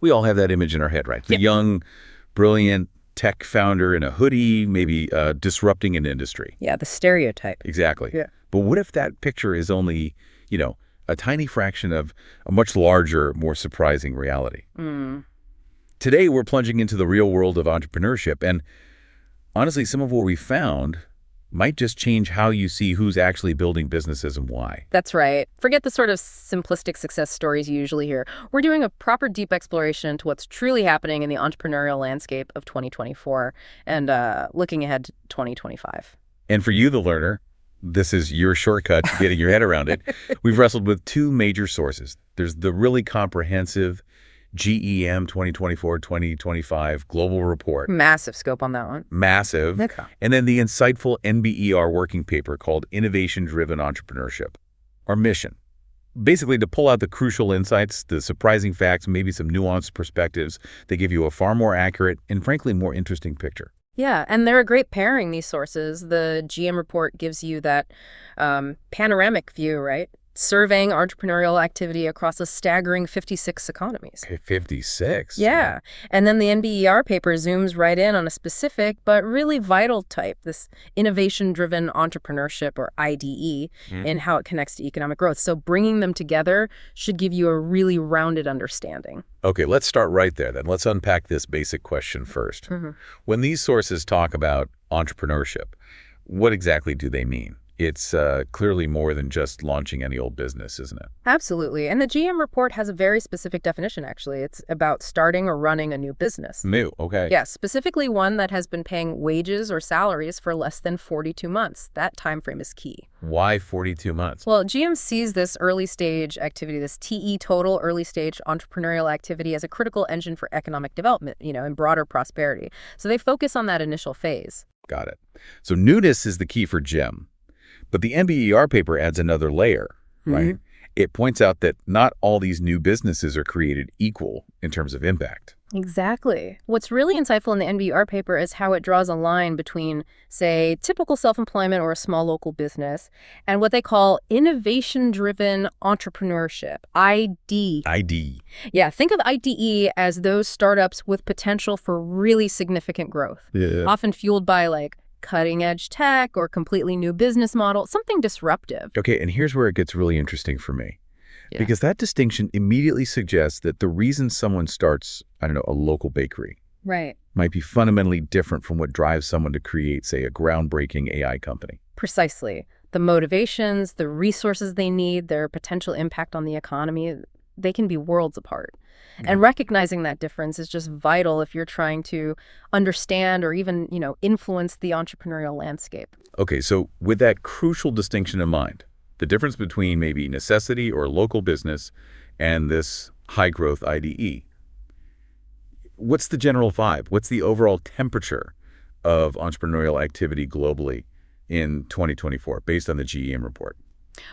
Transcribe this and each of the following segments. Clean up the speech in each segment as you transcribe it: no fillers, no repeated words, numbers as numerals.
We all have that image in our head, right? The young, brilliant tech founder in a hoodie, maybe disrupting an industry. Yeah, the stereotype. Exactly. Yeah. But what if that picture is only, a tiny fraction of a much larger, more surprising reality? Today, we're plunging into the real world of entrepreneurship, and honestly, some of what we found might just change how you see who's actually building businesses and why. That's right. Forget the sort of simplistic success stories you usually hear. We're doing a proper deep exploration into what's truly happening in the entrepreneurial landscape of 2024 and looking ahead to 2025. And for you, the learner, this is your shortcut to getting your head around it. We've wrestled with two major sources. There's the really comprehensive GEM 2024-2025 global report. Massive scope on that one. Massive. Okay. And then the insightful NBER working paper called Innovation-Driven Entrepreneurship. Our mission, basically to pull out the crucial insights, the surprising facts, maybe some nuanced perspectives that give you a far more accurate and frankly more interesting picture. Yeah, and they're a great pairing, these sources. The GM report gives you that panoramic view, right? Surveying entrepreneurial activity across a staggering 56 economies. Okay, 56? Yeah, and then the NBER paper zooms right in on a specific but really vital type, this innovation-driven entrepreneurship, or IDE, and how it connects to economic growth. So bringing them together should give you a really rounded understanding. Okay, let's start right there then. Let's unpack this basic question first. When these sources talk about entrepreneurship, what exactly do they mean? It's clearly more than just launching any old business, isn't it? Absolutely. And the GM report has a very specific definition, actually. It's about starting or running a new business. New, okay. Yeah, specifically one that has been paying wages or salaries for less than 42 months. That time frame is key. Why 42 months? Well, GM sees this early stage activity, this TE total early stage entrepreneurial activity, as a critical engine for economic development, and broader prosperity. So they focus on that initial phase. Got it. So newness is the key for GEM. But the NBER paper adds another layer, right? It points out that not all these new businesses are created equal in terms of impact. Exactly. What's really insightful in the NBER paper is how it draws a line between, say, typical self-employment or a small local business and what they call innovation-driven entrepreneurship, ID. ID. Yeah, think of IDE as those startups with potential for really significant growth, often fueled by, cutting-edge tech or completely new business model, something disruptive. Okay, and here's where it gets really interesting for me. Because that distinction immediately suggests that the reason someone starts, a local bakery might be fundamentally different from what drives someone to create, say, a groundbreaking AI company. Precisely. The motivations, the resources they need, their potential impact on the economy, they can be worlds apart. And recognizing that difference is just vital if you're trying to understand or even, influence the entrepreneurial landscape. Okay, so with that crucial distinction in mind, the difference between maybe necessity or local business and this high-growth IDE, what's the general vibe? What's the overall temperature of entrepreneurial activity globally in 2024 based on the GEM report?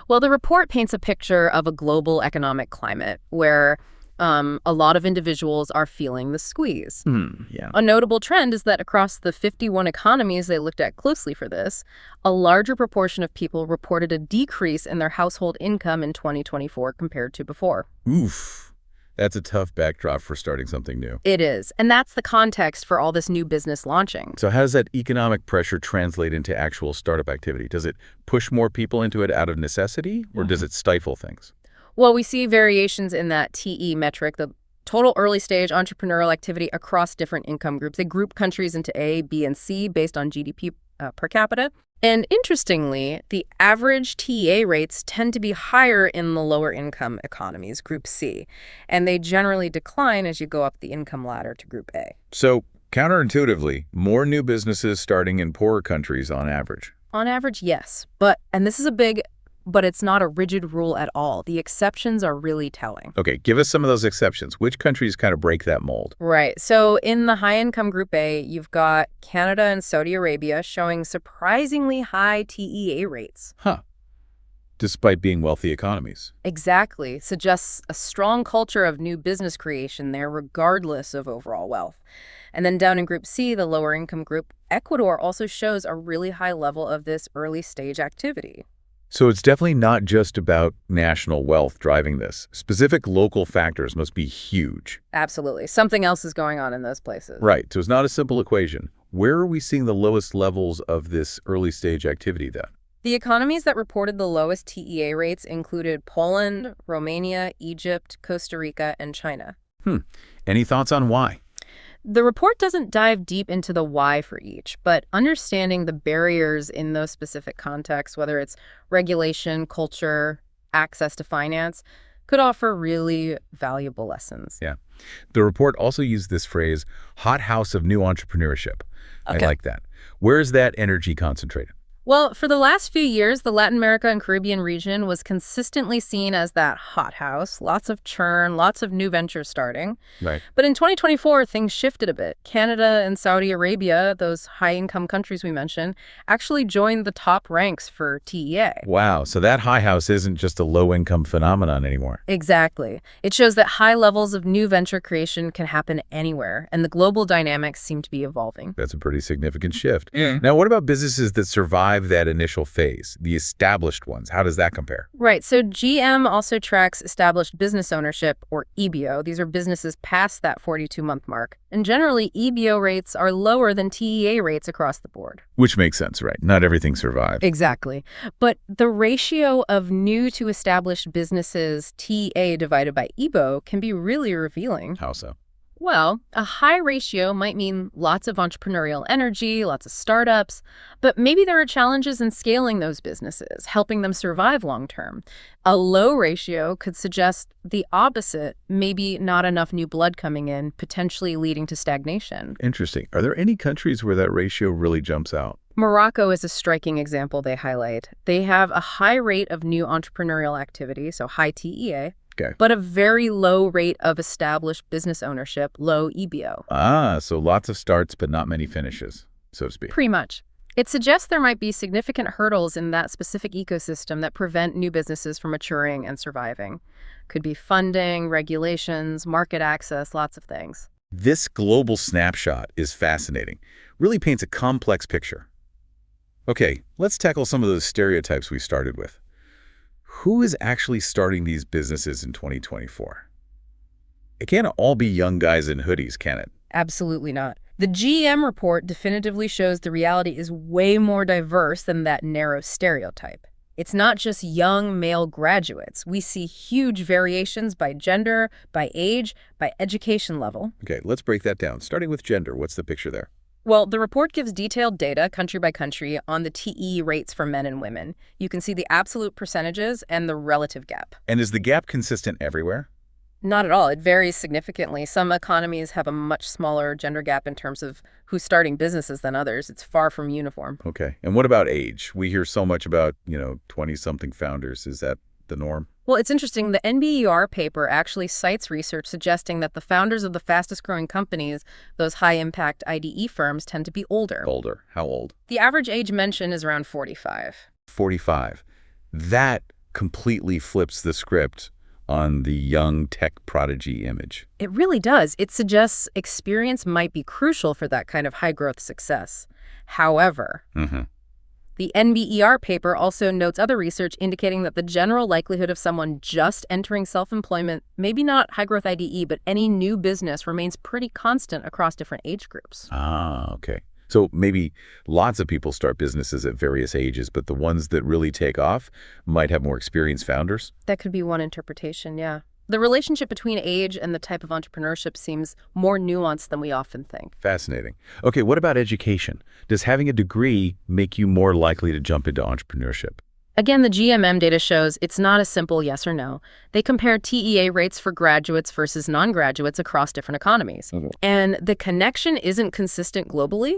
Well, the report paints a picture of a global economic climate where a lot of individuals are feeling the squeeze. A notable trend is that across the 51 economies they looked at closely for this, a larger proportion of people reported a decrease in their household income in 2024 compared to before. Oof. That's a tough backdrop for starting something new. It is. And that's the context for all this new business launching. So how does that economic pressure translate into actual startup activity? Does it push more people into it out of necessity, or does it stifle things? Well, we see variations in that TE metric, the total early stage entrepreneurial activity across different income groups. They group countries into A, B, and C based on GDP per capita. And interestingly, the average TEA rates tend to be higher in the lower income economies, Group C, and they generally decline as you go up the income ladder to Group A. So counterintuitively, more new businesses starting in poorer countries on average. On average, yes. And this is but it's not a rigid rule at all. The exceptions are really telling. Okay, give us some of those exceptions. Which countries kind of break that mold? Right. So in the high-income Group A, you've got Canada and Saudi Arabia showing surprisingly high TEA rates. Despite being wealthy economies. Exactly. Suggests a strong culture of new business creation there, regardless of overall wealth. And then down in Group C, the lower income group, Ecuador also shows a really high level of this early stage activity. So it's definitely not just about national wealth driving this. Specific local factors must be huge. Absolutely. Something else is going on in those places. Right, so it's not a simple equation. Where are we seeing the lowest levels of this early stage activity then? The economies that reported the lowest TEA rates included Poland, Romania, Egypt, Costa Rica, and China. Any thoughts on why? The report doesn't dive deep into the why for each, but understanding the barriers in those specific contexts, whether it's regulation, culture, access to finance, could offer really valuable lessons. Yeah. The report also used this phrase, hothouse of new entrepreneurship. I Okay. like that. Where is that energy concentrated? Well, for the last few years, the Latin America and Caribbean region was consistently seen as that hothouse, lots of churn, lots of new ventures starting. Right. But in 2024, things shifted a bit. Canada and Saudi Arabia, those high-income countries we mentioned, actually joined the top ranks for TEA. Wow, so that high house isn't just a low-income phenomenon anymore. Exactly. It shows that high levels of new venture creation can happen anywhere, and the global dynamics seem to be evolving. That's a pretty significant shift. Yeah. Now, what about businesses that survive that initial phase, the established ones? How does that compare? Right. So GM also tracks established business ownership, or EBO. These are businesses past that 42-month mark. And generally, EBO rates are lower than TEA rates across the board. Which makes sense, right? Not everything survived. Exactly. But the ratio of new to established businesses TEA divided by EBO can be really revealing. How so? Well, a high ratio might mean lots of entrepreneurial energy, lots of startups, but maybe there are challenges in scaling those businesses, helping them survive long term. A low ratio could suggest the opposite, maybe not enough new blood coming in, potentially leading to stagnation. Interesting. Are there any countries where that ratio really jumps out? Morocco is a striking example they highlight. They have a high rate of new entrepreneurial activity, so high TEA, Okay. but a very low rate of established business ownership, low EBO. Ah, so lots of starts, but not many finishes, so to speak. Pretty much. It suggests there might be significant hurdles in that specific ecosystem that prevent new businesses from maturing and surviving. Could be funding, regulations, market access, lots of things. This global snapshot is fascinating. Really paints a complex picture. Okay, let's tackle some of those stereotypes we started with. Who is actually starting these businesses in 2024? It can't all be young guys in hoodies, can it? Absolutely not. The GM report definitively shows the reality is way more diverse than that narrow stereotype. It's not just young male graduates. We see huge variations by gender, by age, by education level. Okay, let's break that down. Starting with gender, what's the picture there? Well, the report gives detailed data, country by country, on the TE rates for men and women. You can see the absolute percentages and the relative gap. And is the gap consistent everywhere? Not at all. It varies significantly. Some economies have a much smaller gender gap in terms of who's starting businesses than others. It's far from uniform. Okay. And what about age? We hear so much about, 20-something founders. Is that the norm? Well, it's interesting. The NBER paper actually cites research suggesting that the founders of the fastest-growing companies, those high-impact IDE firms, tend to be older. Older. How old? The average age mentioned is around 45. 45. That completely flips the script on the young tech prodigy image. It really does. It suggests experience might be crucial for that kind of high-growth success. However, the NBER paper also notes other research indicating that the general likelihood of someone just entering self-employment, maybe not high-growth IDE, but any new business, remains pretty constant across different age groups. Ah, okay. So maybe lots of people start businesses at various ages, but the ones that really take off might have more experienced founders? That could be one interpretation, yeah. The relationship between age and the type of entrepreneurship seems more nuanced than we often think. Fascinating. Okay, what about education? Does having a degree make you more likely to jump into entrepreneurship? Again, the GMM data shows it's not a simple yes or no. They compare TEA rates for graduates versus non-graduates across different economies. And the connection isn't consistent globally.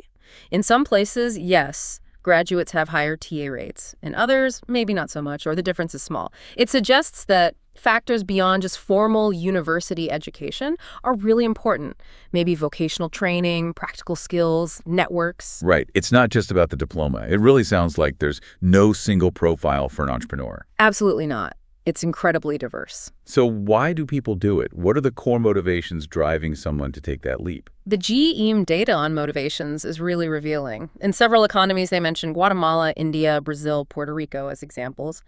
In some places, yes, graduates have higher TA rates. In others, maybe not so much, or the difference is small. It suggests that factors beyond just formal university education are really important. Maybe vocational training, practical skills, networks. Right. It's not just about the diploma. It really sounds like there's no single profile for an entrepreneur. Absolutely not. It's incredibly diverse. So why do people do it? What are the core motivations driving someone to take that leap? The GEM data on motivations is really revealing. In several economies, they mention Guatemala, India, Brazil, Puerto Rico as examples.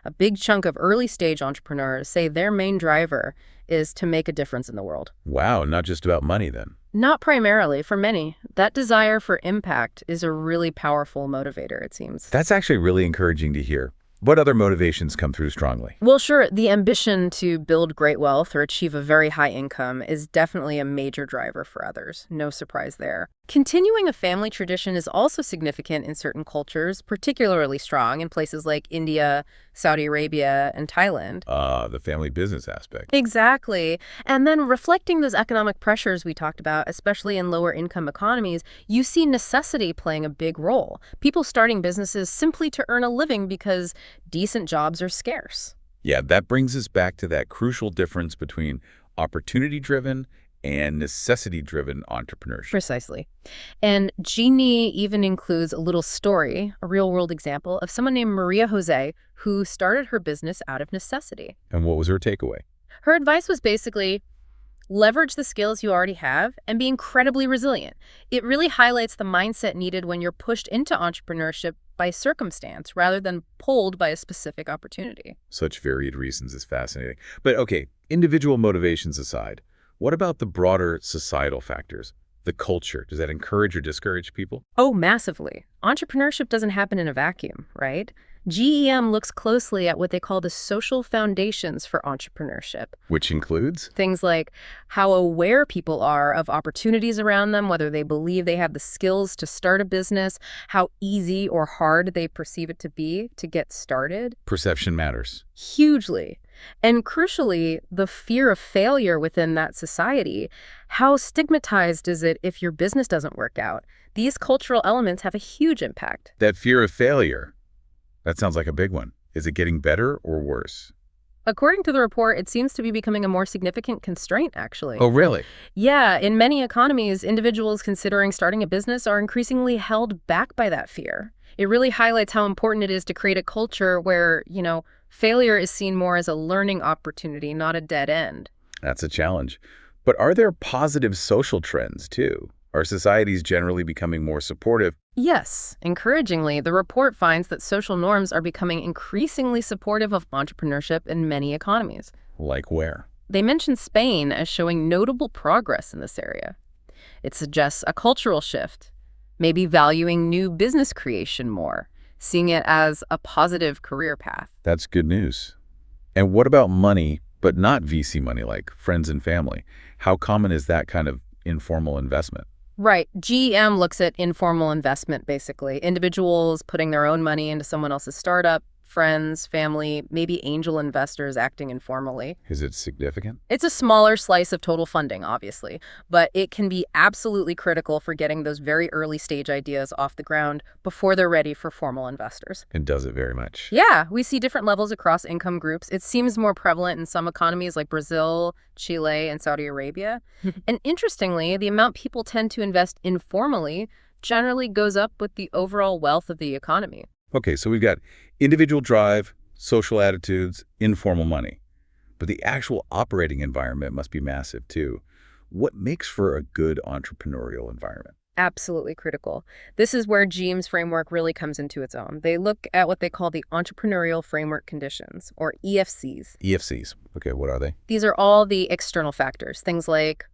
A big chunk of early-stage entrepreneurs say their main driver is to make a difference in the world. Wow, not just about money then. Not primarily. For many, that desire for impact is a really powerful motivator, it seems. That's actually really encouraging to hear. What other motivations come through strongly? Well, sure, the ambition to build great wealth or achieve a very high income is definitely a major driver for others. No surprise there. Continuing a family tradition is also significant in certain cultures, particularly strong in places like India, Saudi Arabia, and Thailand. The family business aspect. Exactly. And then reflecting those economic pressures we talked about, especially in lower income economies, you see necessity playing a big role. People starting businesses simply to earn a living because decent jobs are scarce. Yeah, that brings us back to that crucial difference between opportunity-driven and necessity-driven entrepreneurship. Precisely. And Jeannie even includes a little story, a real-world example of someone named Maria Jose who started her business out of necessity. And what was her takeaway? Her advice was basically, leverage the skills you already have and be incredibly resilient. It really highlights the mindset needed when you're pushed into entrepreneurship by circumstance rather than pulled by a specific opportunity. Such varied reasons is fascinating. But okay, individual motivations aside, what about the broader societal factors? The culture, does that encourage or discourage people? Oh, massively. Entrepreneurship doesn't happen in a vacuum, right? GEM looks closely at what they call the social foundations for entrepreneurship. Which includes? Things like how aware people are of opportunities around them, whether they believe they have the skills to start a business, how easy or hard they perceive it to be to get started. Perception matters. Hugely. And crucially, the fear of failure within that society. How stigmatized is it if your business doesn't work out? These cultural elements have a huge impact. That fear of failure, that sounds like a big one. Is it getting better or worse? According to the report, it seems to be becoming a more significant constraint, actually. Oh, really? Yeah, in many economies, individuals considering starting a business are increasingly held back by that fear. It really highlights how important it is to create a culture where, failure is seen more as a learning opportunity, not a dead end. That's a challenge. But are there positive social trends, too? Are societies generally becoming more supportive? Yes. Encouragingly, the report finds that social norms are becoming increasingly supportive of entrepreneurship in many economies. Like where? They mention Spain as showing notable progress in this area. It suggests a cultural shift, maybe valuing new business creation more, seeing it as a positive career path. That's good news. And what about money, but not VC money like friends and family? How common is that kind of informal investment? Right. GEM looks at informal investment, basically. Individuals putting their own money into someone else's startup, friends, family, maybe angel investors acting informally. Is it significant? It's a smaller slice of total funding, obviously, but it can be absolutely critical for getting those very early stage ideas off the ground before they're ready for formal investors. And does it very much? Yeah, we see different levels across income groups. It seems more prevalent in some economies like Brazil, Chile, and Saudi Arabia. And interestingly, the amount people tend to invest informally generally goes up with the overall wealth of the economy. Okay, so we've got individual drive, social attitudes, informal money. But the actual operating environment must be massive, too. What makes for a good entrepreneurial environment? Absolutely critical. This is where GEM's framework really comes into its own. They look at what they call the entrepreneurial framework conditions, or EFCs. EFCs. Okay, what are they? These are all the external factors, things like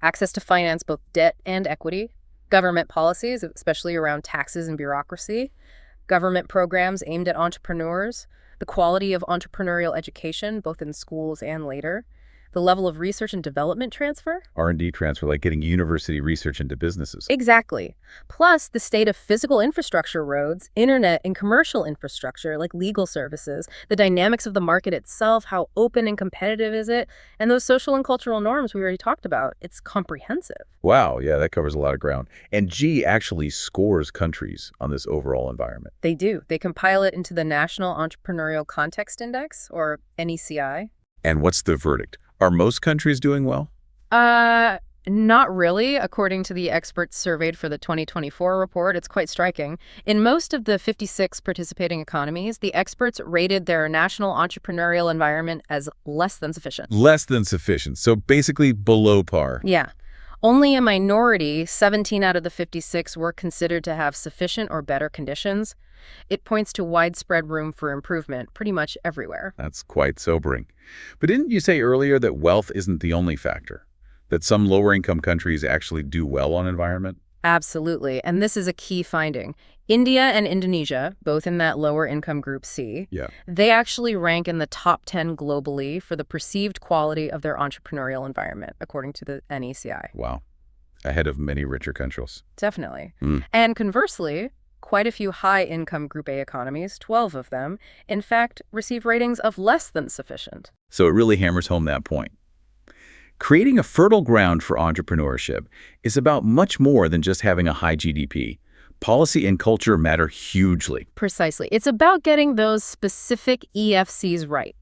access to finance, both debt and equity, government policies, especially around taxes and bureaucracy, government programs aimed at entrepreneurs, the quality of entrepreneurial education, both in schools and later, the level of research and development transfer. R&D transfer, like getting university research into businesses. Exactly. Plus, the state of physical infrastructure, roads, internet, and commercial infrastructure, like legal services, the dynamics of the market itself, how open and competitive is it, and those social and cultural norms we already talked about. It's comprehensive. Wow, yeah, that covers a lot of ground. And G actually scores countries on this overall environment. They do. They compile it into the National Entrepreneurial Context Index, or NECI. And what's the verdict? Are most countries doing well? Not really, according to the experts surveyed for the 2024 report. It's quite striking. In most of the 56 participating economies, the experts rated their national entrepreneurial environment as less than sufficient. Less than sufficient, so basically below par. Yeah. Only a minority, 17 out of the 56, were considered to have sufficient or better conditions. It points to widespread room for improvement pretty much everywhere. That's quite sobering. But didn't you say earlier that wealth isn't the only factor? That some lower-income countries actually do well on environment? Absolutely. And this is a key finding. India and Indonesia, both in that lower income group C, Yeah. they actually rank in the top 10 globally for the perceived quality of their entrepreneurial environment, according to the NECI. Wow. Ahead of many richer countries. Definitely. Mm. And conversely, quite a few high-income Group A economies, 12 of them, in fact, receive ratings of less than sufficient. So it really hammers home that point. Creating a fertile ground for entrepreneurship is about much more than just having a high GDP. Policy and culture matter hugely. Precisely. It's about getting those specific EFCs right.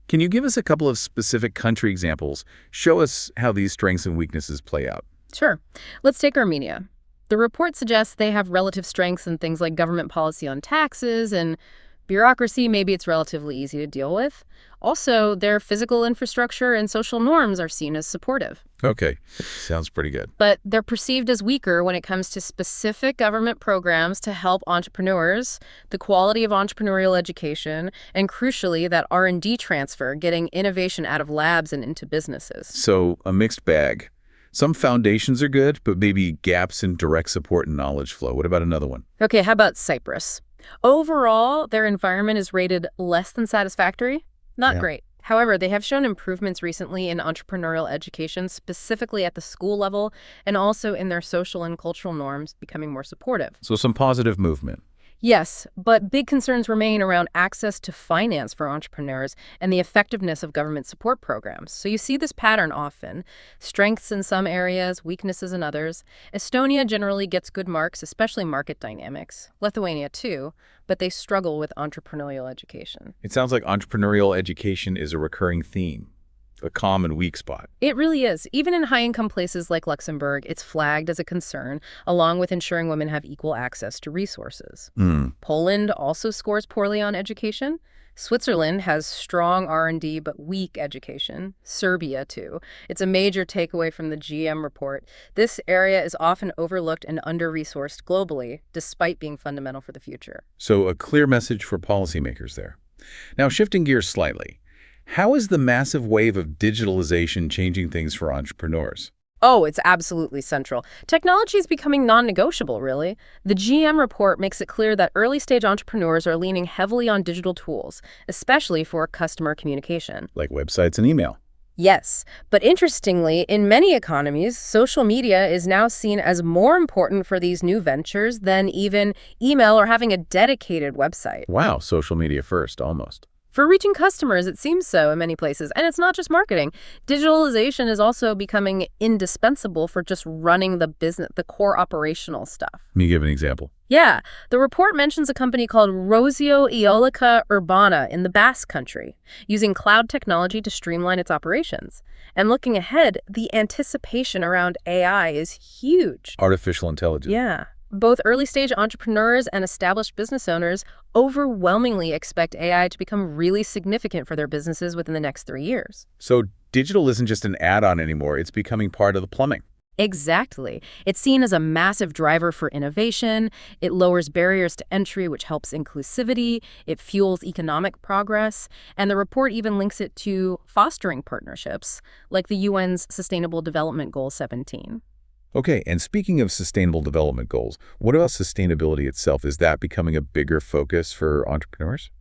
Can you give us a couple of specific country examples? Show us how these strengths and weaknesses play out. Sure. Let's take Armenia. The report suggests they have relative strengths in things like government policy on taxes and bureaucracy. Maybe it's relatively easy to deal with. Also, their physical infrastructure and social norms are seen as supportive. Okay, sounds pretty good. But they're perceived as weaker when it comes to specific government programs to help entrepreneurs, the quality of entrepreneurial education, and crucially, that R&D transfer, getting innovation out of labs and into businesses. So, a mixed bag. Some foundations are good, but maybe gaps in direct support and knowledge flow. What about another one? Okay, how about Cyprus? Overall, their environment is rated less than satisfactory. Not Yeah. great. However, they have shown improvements recently in entrepreneurial education, specifically at the school level, and also in their social and cultural norms becoming more supportive. So some positive movement. Yes, but big concerns remain around access to finance for entrepreneurs and the effectiveness of government support programs. So you see this pattern often. Strengths in some areas, weaknesses in others. Estonia generally gets good marks, especially market dynamics. Lithuania too, but they struggle with entrepreneurial education. It sounds like entrepreneurial education is a recurring theme, a common weak spot. It really is. Even in high-income places like Luxembourg, it's flagged as a concern, along with ensuring women have equal access to resources. Poland also scores poorly on education. Switzerland has strong R&D but weak education. Serbia, too. It's a major takeaway from the GM report. This area is often overlooked and under-resourced globally, despite being fundamental for the future. So a clear message for policymakers there. Now, shifting gears slightly. How is the massive wave of digitalization changing things for entrepreneurs? Oh, it's absolutely central. Technology is becoming non-negotiable, really. The GM report makes it clear that early-stage entrepreneurs are leaning heavily on digital tools, especially for customer communication. Like websites and email. Yes, but interestingly, in many economies, social media is now seen as more important for these new ventures than even email or having a dedicated website. Wow, social media first, almost. For reaching customers, it seems so in many places. And it's not just marketing. Digitalization is also becoming indispensable for just running the business, the core operational stuff. Let me give an example. Yeah, the report mentions a company called Rosio Eolica Urbana in the Basque Country, using cloud technology to streamline its operations. And looking ahead, the anticipation around AI is huge. Artificial intelligence. Yeah. Both early-stage entrepreneurs and established business owners overwhelmingly expect AI to become really significant for their businesses within the next 3 years. So digital isn't just an add-on anymore. It's becoming part of the plumbing. Exactly. It's seen as a massive driver for innovation. It lowers barriers to entry, which helps inclusivity. It fuels economic progress. And the report even links it to fostering partnerships, like the UN's Sustainable Development Goal 17. Okay, and speaking of sustainable development goals, what about sustainability itself? Is that becoming a bigger focus for entrepreneurs?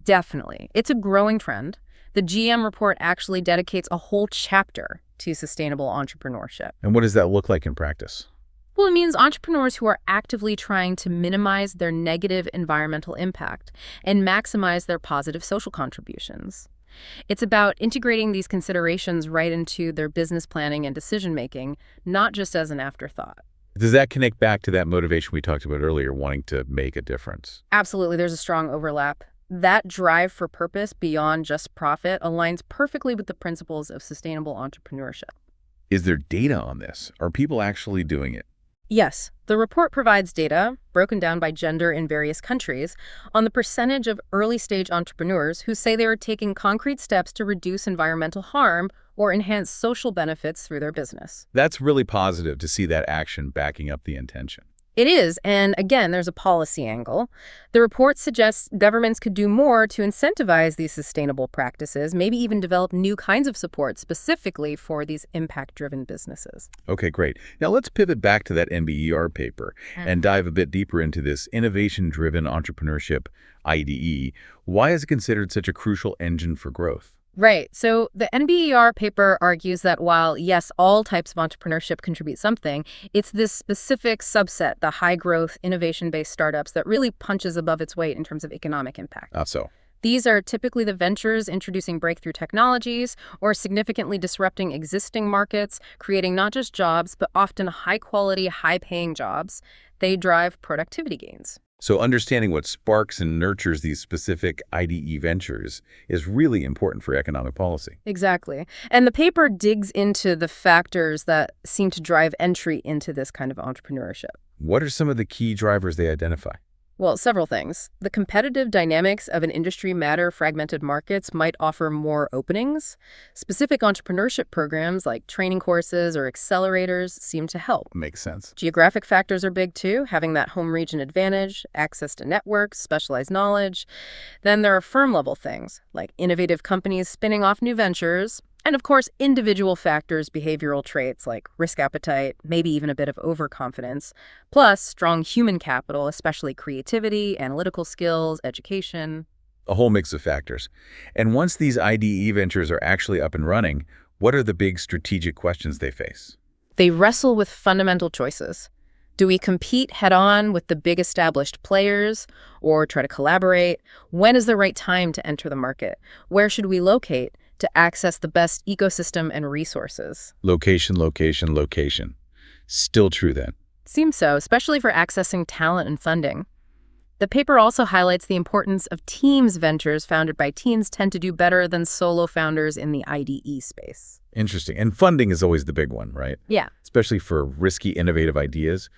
Definitely. It's a growing trend. The GM report actually dedicates a whole chapter to sustainable entrepreneurship. And what does that look like in practice? Well, it means entrepreneurs who are actively trying to minimize their negative environmental impact and maximize their positive social contributions. It's about integrating these considerations right into their business planning and decision-making, not just as an afterthought. Does that connect back to that motivation we talked about earlier, wanting to make a difference? Absolutely, there's a strong overlap. That drive for purpose beyond just profit aligns perfectly with the principles of sustainable entrepreneurship. Is there data on this? Are people actually doing it? Yes, the report provides data, broken down by gender in various countries, on the percentage of early-stage entrepreneurs who say they are taking concrete steps to reduce environmental harm or enhance social benefits through their business. That's really positive to see that action backing up the intention. It is, and again, there's a policy angle. The report suggests governments could do more to incentivize these sustainable practices, maybe even develop new kinds of support specifically for these impact-driven businesses. Okay, great. Now let's pivot back to that NBER paper and dive a bit deeper into this innovation-driven entrepreneurship, IDE. Why is it considered such a crucial engine for growth? Right. So the NBER paper argues that while, yes, all types of entrepreneurship contribute something, it's this specific subset, the high-growth, innovation-based startups, that really punches above its weight in terms of economic impact. So. These are typically the ventures introducing breakthrough technologies or significantly disrupting existing markets, creating not just jobs, but often high-quality, high-paying jobs. They drive productivity gains. So understanding what sparks and nurtures these specific IDE ventures is really important for economic policy. Exactly. And the paper digs into the factors that seem to drive entry into this kind of entrepreneurship. What are some of the key drivers they identify? Well, several things. The competitive dynamics of an industry matter. Fragmented markets might offer more openings. Specific entrepreneurship programs like training courses or accelerators seem to help. Makes sense. Geographic factors are big too, having that home region advantage, access to networks, specialized knowledge. Then there are firm-level things like innovative companies spinning off new ventures. And of course, individual factors, behavioral traits like risk appetite, maybe even a bit of overconfidence, plus strong human capital, especially creativity, analytical skills, education. A whole mix of factors. And once these IDE ventures are actually up and running, what are the big strategic questions they face? They wrestle with fundamental choices. Do we compete head-on with the big established players or try to collaborate? When is the right time to enter the market? Where should we locate to access the best ecosystem and resources? Location, location, location. Still true then. Seems so, especially for accessing talent and funding. The paper also highlights the importance of teams. Ventures founded by teens tend to do better than solo founders in the IDE space. Interesting. And funding is always the big one, right? Yeah. Especially for risky, innovative ideas.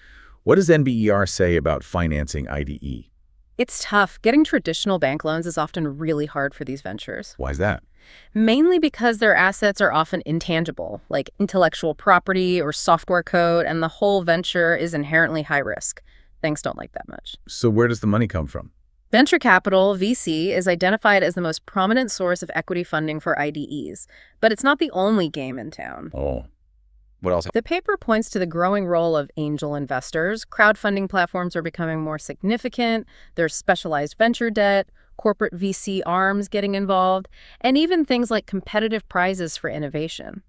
What does NBER say about financing IDE? It's tough. Getting traditional bank loans is often really hard for these ventures. Why is that? Mainly because their assets are often intangible, like intellectual property or software code, and the whole venture is inherently high risk. Banks don't like that much. So where does the money come from? Venture capital, VC, is identified as the most prominent source of equity funding for IDEs, but it's not the only game in town. Oh, what else? The paper points to the growing role of angel investors. Crowdfunding platforms are becoming more significant. There's specialized venture debt, corporate VC arms getting involved, and even things like competitive prizes for innovation.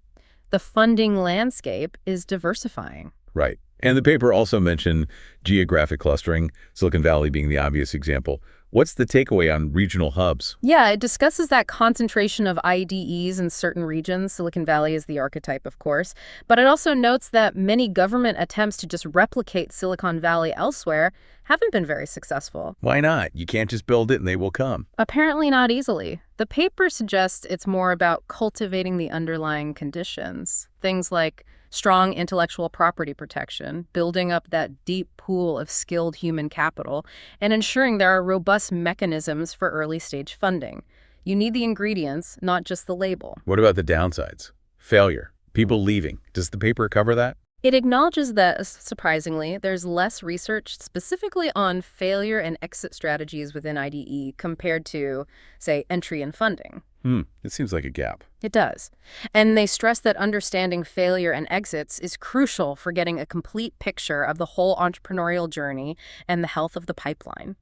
The funding landscape is diversifying. Right. And the paper also mentioned geographic clustering, Silicon Valley being the obvious example. What's the takeaway on regional hubs? Yeah, it discusses that concentration of IDEs in certain regions. Silicon Valley is the archetype, of course. But it also notes that many government attempts to just replicate Silicon Valley elsewhere haven't been very successful. Why not? You can't just build it and they will come. Apparently not easily. The paper suggests it's more about cultivating the underlying conditions. Things like strong intellectual property protection, building up that deep pool of skilled human capital, and ensuring there are robust mechanisms for early-stage funding. You need the ingredients, not just the label. What about the downsides? Failure, people leaving. Does the paper cover that? It acknowledges that, surprisingly, there's less research specifically on failure and exit strategies within IDE compared to, say, entry and funding. It seems like a gap. It does. And they stress that understanding failure and exits is crucial for getting a complete picture of the whole entrepreneurial journey and the health of the pipeline.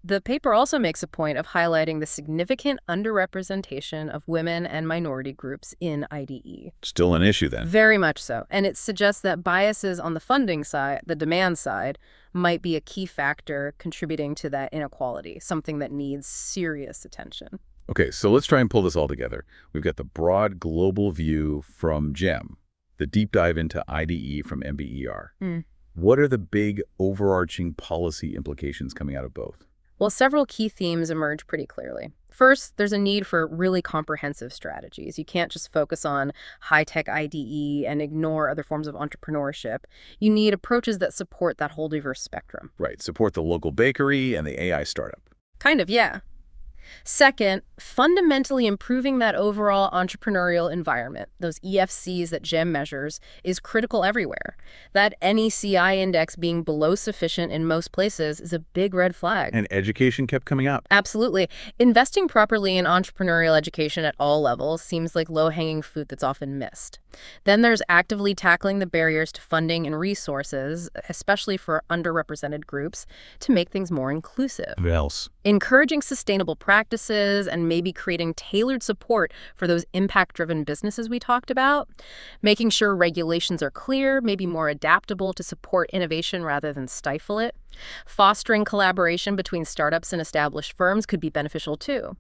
The paper also makes a point of highlighting the significant underrepresentation of women and minority groups in IDE. Still an issue then. Very much so. And it suggests that biases on the funding side, the demand side, might be a key factor contributing to that inequality, something that needs serious attention. Okay, so let's try and pull this all together. We've got the broad global view from GEM, the deep dive into IDE from NBER. What are the big overarching policy implications coming out of both? Well, several key themes emerge pretty clearly. First, there's a need for really comprehensive strategies. You can't just focus on high-tech IDE and ignore other forms of entrepreneurship. You need approaches that support that whole diverse spectrum. Right. Support the local bakery and the AI startup. Kind of, yeah. Second, fundamentally improving that overall entrepreneurial environment, those EFCs that GEM measures, is critical everywhere. That NECI index being below sufficient in most places is a big red flag. And education kept coming up. Absolutely. Investing properly in entrepreneurial education at all levels seems like low-hanging fruit that's often missed. Then there's actively tackling the barriers to funding and resources, especially for underrepresented groups, to make things more inclusive. What else? Encouraging sustainable practices and maybe creating tailored support for those impact-driven businesses we talked about. Making sure regulations are clear, maybe more adaptable to support innovation rather than stifle it. Fostering collaboration between startups and established firms could be beneficial too.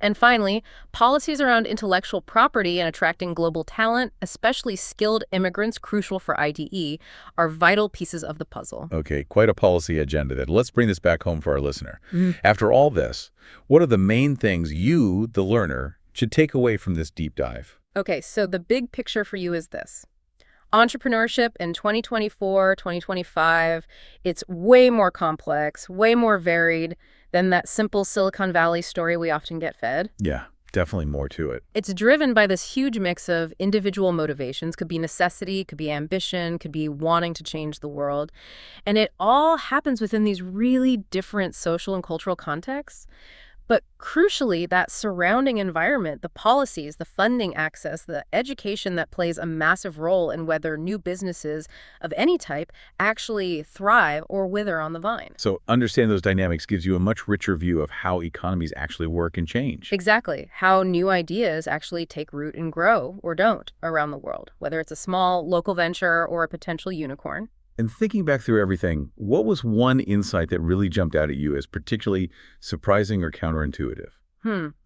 And finally, policies around intellectual property and attracting global talent, especially skilled immigrants crucial for IDE, are vital pieces of the puzzle. Okay, quite a policy agenda then. Let's bring this back home for our listener. After all this, what are the main things you, the learner, should take away from this deep dive? Okay, so the big picture for you is this. Entrepreneurship in 2024, 2025, it's way more complex, way more varied than that simple Silicon Valley story we often get fed. Yeah, definitely more to it. It's driven by this huge mix of individual motivations, could be necessity, could be ambition, could be wanting to change the world. And it all happens within these really different social and cultural contexts. But crucially, that surrounding environment, the policies, the funding access, the education that plays a massive role in whether new businesses of any type actually thrive or wither on the vine. So understanding those dynamics gives you a much richer view of how economies actually work and change. Exactly. How new ideas actually take root and grow, or don't, around the world, whether it's a small local venture or a potential unicorn. And thinking back through everything, what was one insight that really jumped out at you as particularly surprising or counterintuitive?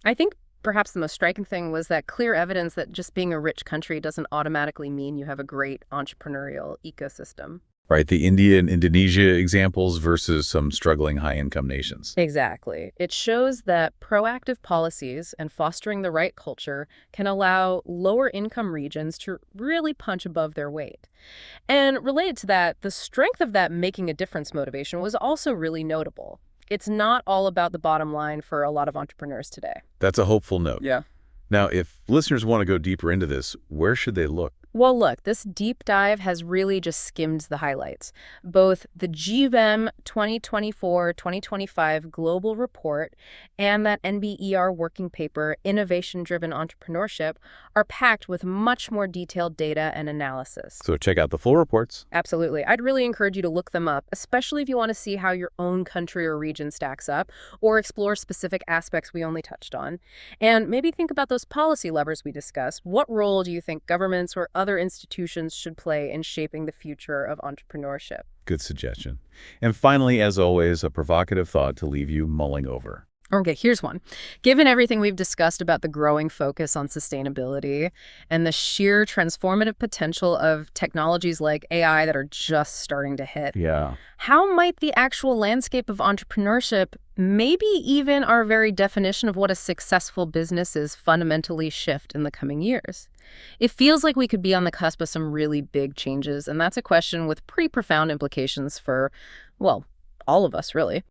I think perhaps the most striking thing was that clear evidence that just being a rich country doesn't automatically mean you have a great entrepreneurial ecosystem. Right, the India and Indonesia examples versus some struggling high-income nations. Exactly. It shows that proactive policies and fostering the right culture can allow lower income regions to really punch above their weight. And related to that, the strength of that making a difference motivation was also really notable. It's not all about the bottom line for a lot of entrepreneurs today. That's a hopeful note. Yeah. Now, if listeners want to go deeper into this, where should they look? Well, look, this deep dive has really just skimmed the highlights. Both the GVEM 2024-2025 Global Report and that NBER working paper, Innovation-Driven Entrepreneurship, are packed with much more detailed data and analysis. So check out the full reports. Absolutely. I'd really encourage you to look them up, especially if you want to see how your own country or region stacks up, or explore specific aspects we only touched on. And maybe think about those policy levers we discussed. What role do you think governments or other institutions should play in shaping the future of entrepreneurship? Good suggestion. And finally, as always, a provocative thought to leave you mulling over. Okay, here's one. Given everything we've discussed about the growing focus on sustainability and the sheer transformative potential of technologies like AI that are just starting to hit, Yeah. how might the actual landscape of entrepreneurship, maybe even our very definition of what a successful business is, fundamentally shift in the coming years? It feels like we could be on the cusp of some really big changes, and that's a question with pretty profound implications for, well, all of us, really.